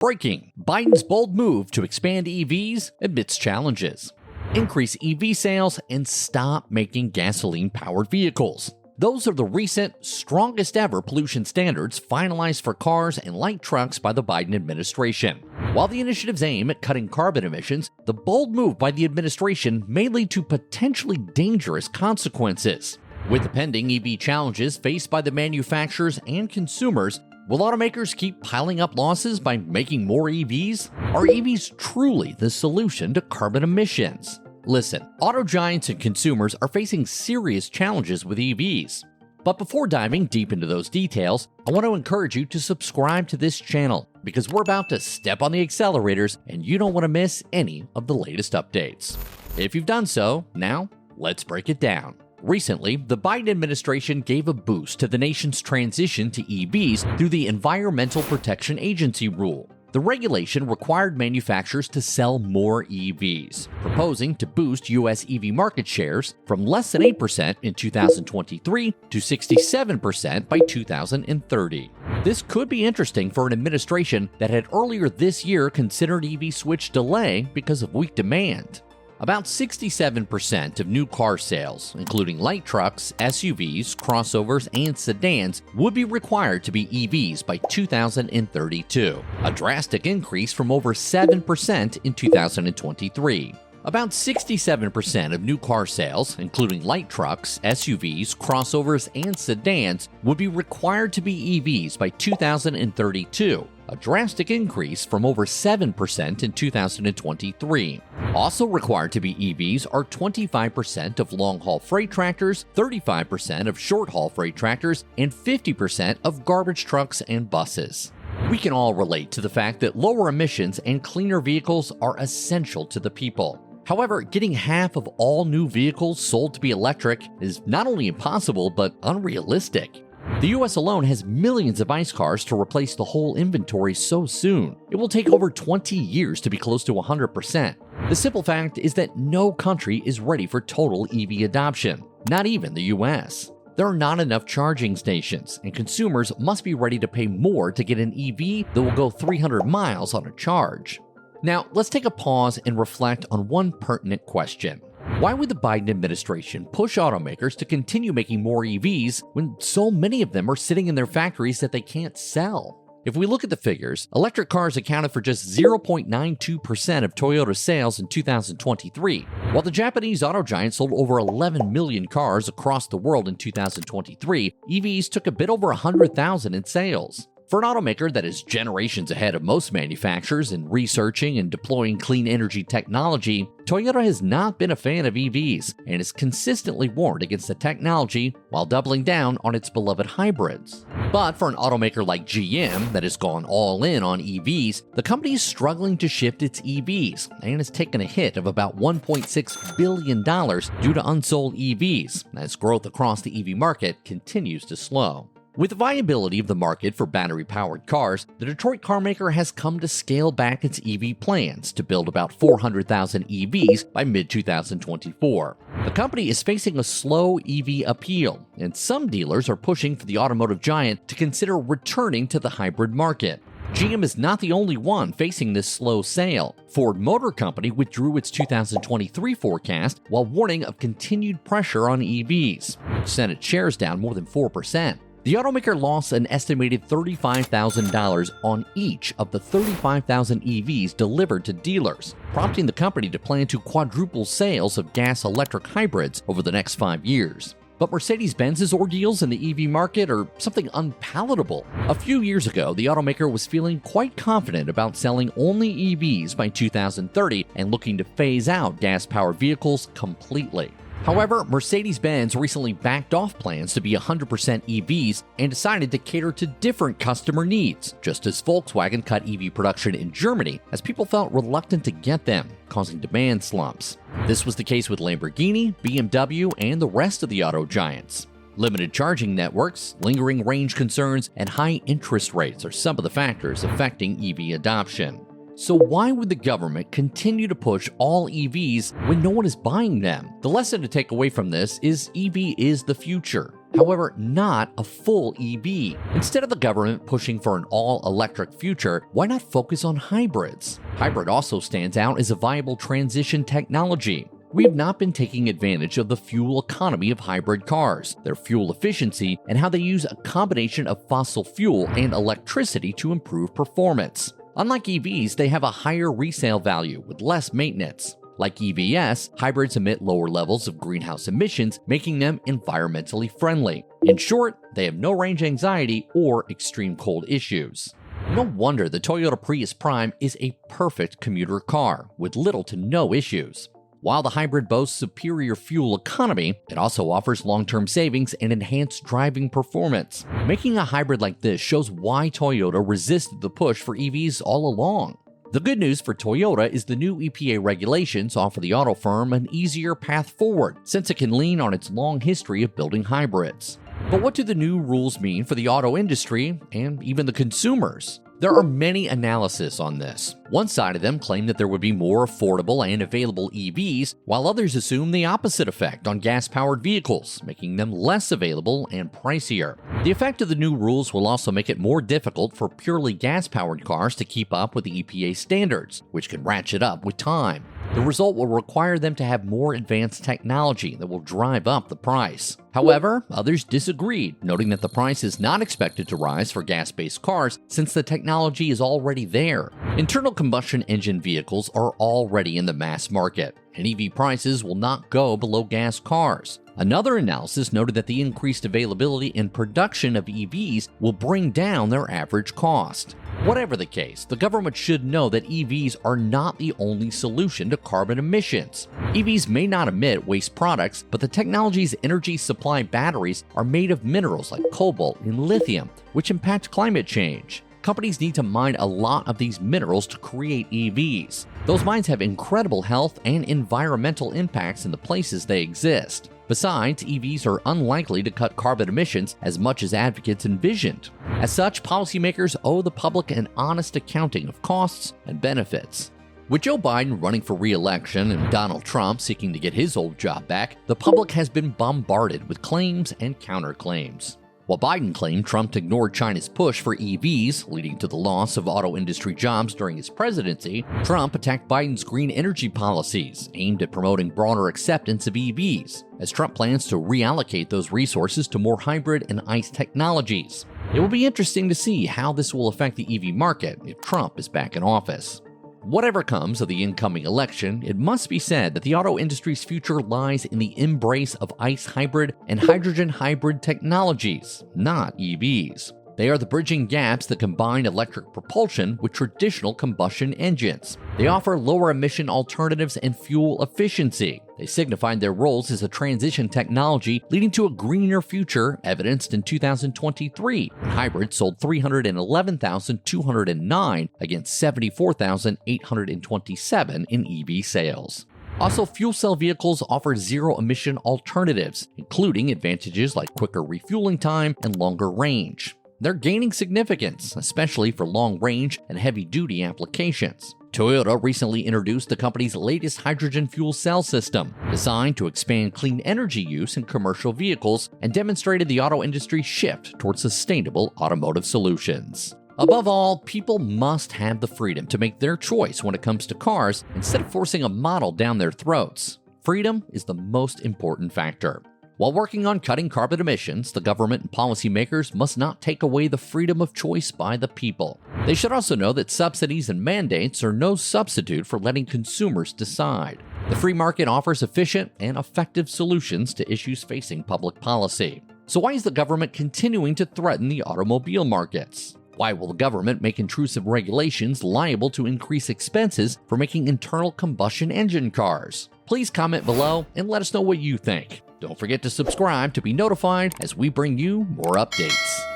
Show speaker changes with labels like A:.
A: Breaking: Biden's bold move to expand EVs amidst challenges. Increase EV sales and stop making gasoline-powered vehicles. Those are the recent, strongest ever pollution standards finalized for cars and light trucks by the Biden administration. While the initiatives aim at cutting carbon emissions, the bold move by the administration may lead to potentially dangerous consequences. With the pending EV challenges faced by the manufacturers and consumers, will automakers keep piling up losses by making more EVs? Are EVs truly the solution to carbon emissions? Listen, auto giants and consumers are facing serious challenges with EVs. But before diving deep into those details, I want to encourage you to subscribe to this channel because we're about to step on the accelerators and you don't want to miss any of the latest updates. If you've done so, now let's break it down. Recently, the Biden administration gave a boost to the nation's transition to EVs through the Environmental Protection Agency rule. The regulation required manufacturers to sell more EVs, proposing to boost U.S. EV market shares from less than 8% in 2023 to 67% by 2030. This could be interesting for an administration that had earlier this year considered EV switch delay because of weak demand. About 67% of new car sales, including light trucks, SUVs, crossovers, and sedans, would be required to be EVs by 2032, a drastic increase from over 7% in 2023. About 67% of new car sales, including light trucks, SUVs, crossovers, and sedans, would be required to be EVs by 2032, a drastic increase from over 7% in 2023. Also required to be EVs are 25% of long-haul freight tractors, 35% of short-haul freight tractors, and 50% of garbage trucks and buses. We can all relate to the fact that lower emissions and cleaner vehicles are essential to the people. However, getting half of all new vehicles sold to be electric is not only impossible, but unrealistic. The US alone has millions of ICE cars to replace the whole inventory so soon. It will take over 20 years to be close to 100%. The simple fact is that no country is ready for total EV adoption, not even the US. There are not enough charging stations, and consumers must be ready to pay more to get an EV that will go 300 miles on a charge. Now, let's take a pause and reflect on one pertinent question. Why would the Biden administration push automakers to continue making more EVs when so many of them are sitting in their factories that they can't sell? If we look at the figures, electric cars accounted for just 0.92% of Toyota sales in 2023, while the Japanese auto giant sold over 11 million cars across the world in 2023, EVs took a bit over 100,000 in sales. For an automaker that is generations ahead of most manufacturers in researching and deploying clean energy technology, Toyota has not been a fan of EVs and has consistently warned against the technology while doubling down on its beloved hybrids. But for an automaker like GM that has gone all in on EVs, the company is struggling to shift its EVs and has taken a hit of about $1.6 billion due to unsold EVs as growth across the EV market continues to slow. With the viability of the market for battery-powered cars, the Detroit carmaker has come to scale back its EV plans to build about 400,000 EVs by mid-2024. The company is facing a slow EV appeal, and some dealers are pushing for the automotive giant to consider returning to the hybrid market. GM is not the only one facing this slow sale. Ford Motor Company withdrew its 2023 forecast while warning of continued pressure on EVs, which sent its shares down more than 4%. The automaker lost an estimated $35,000 on each of the 35,000 EVs delivered to dealers, prompting the company to plan to quadruple sales of gas-electric hybrids over the next 5 years. But Mercedes-Benz's ordeals in the EV market are something unpalatable. A few years ago, the automaker was feeling quite confident about selling only EVs by 2030 and looking to phase out gas-powered vehicles completely. However, Mercedes-Benz recently backed off plans to be 100% EVs and decided to cater to different customer needs, just as Volkswagen cut EV production in Germany as people felt reluctant to get them, causing demand slumps. This was the case with Lamborghini, BMW, and the rest of the auto giants. Limited charging networks, lingering range concerns, and high interest rates are some of the factors affecting EV adoption. So why would the government continue to push all EVs when no one is buying them? The lesson to take away from this is EV is the future. However, not a full EV. Instead of the government pushing for an all-electric future, why not focus on hybrids? Hybrid also stands out as a viable transition technology. We have not been taking advantage of the fuel economy of hybrid cars, their fuel efficiency, and how they use a combination of fossil fuel and electricity to improve performance. Unlike EVs, they have a higher resale value with less maintenance. Like EVs, hybrids emit lower levels of greenhouse emissions, making them environmentally friendly. In short, they have no range anxiety or extreme cold issues. No wonder the Toyota Prius Prime is a perfect commuter car with little to no issues. While the hybrid boasts superior fuel economy, it also offers long-term savings and enhanced driving performance. Making a hybrid like this shows why Toyota resisted the push for EVs all along. The good news for Toyota is the new EPA regulations offer the auto firm an easier path forward, since it can lean on its long history of building hybrids. But what do the new rules mean for the auto industry and even the consumers? There are many analyses on this. One side of them claim that there would be more affordable and available EVs, while others assume the opposite effect on gas-powered vehicles, making them less available and pricier. The effect of the new rules will also make it more difficult for purely gas-powered cars to keep up with the EPA standards, which can ratchet up with time. The result will require them to have more advanced technology that will drive up the price. However, others disagreed, noting that the price is not expected to rise for gas-based cars since the technology is already there. Internal combustion engine vehicles are already in the mass market, and EV prices will not go below gas cars. Another analysis noted that the increased availability and production of EVs will bring down their average cost. Whatever the case, the government should know that EVs are not the only solution to carbon emissions. EVs may not emit waste products, but the technology's energy supply batteries are made of minerals like cobalt and lithium, which impact climate change. Companies need to mine a lot of these minerals to create EVs. Those mines have incredible health and environmental impacts in the places they exist. Besides, EVs are unlikely to cut carbon emissions as much as advocates envisioned. As such, policymakers owe the public an honest accounting of costs and benefits. With Joe Biden running for re-election and Donald Trump seeking to get his old job back, the public has been bombarded with claims and counterclaims. While Biden claimed Trump ignored China's push for EVs, leading to the loss of auto industry jobs during his presidency, Trump attacked Biden's green energy policies, aimed at promoting broader acceptance of EVs, as Trump plans to reallocate those resources to more hybrid and ICE technologies. It will be interesting to see how this will affect the EV market if Trump is back in office. Whatever comes of the incoming election, it must be said that the auto industry's future lies in the embrace of ICE hybrid and hydrogen hybrid technologies, not EVs. They are the bridging gaps that combine electric propulsion with traditional combustion engines. They offer lower emission alternatives and fuel efficiency. They signify their roles as a transition technology leading to a greener future, evidenced in 2023, when hybrids sold 311,209 against 74,827 in EV sales. Also, fuel cell vehicles offer zero-emission alternatives, including advantages like quicker refueling time and longer range. They're gaining significance, especially for long-range and heavy-duty applications. Toyota recently introduced the company's latest hydrogen fuel cell system, designed to expand clean energy use in commercial vehicles and demonstrated the auto industry's shift towards sustainable automotive solutions. Above all, people must have the freedom to make their choice when it comes to cars instead of forcing a model down their throats. Freedom is the most important factor. While working on cutting carbon emissions, the government and policymakers must not take away the freedom of choice by the people. They should also know that subsidies and mandates are no substitute for letting consumers decide. The free market offers efficient and effective solutions to issues facing public policy. So why is the government continuing to threaten the automobile markets? Why will the government make intrusive regulations liable to increase expenses for making internal combustion engine cars? Please comment below and let us know what you think. Don't forget to subscribe to be notified as we bring you more updates.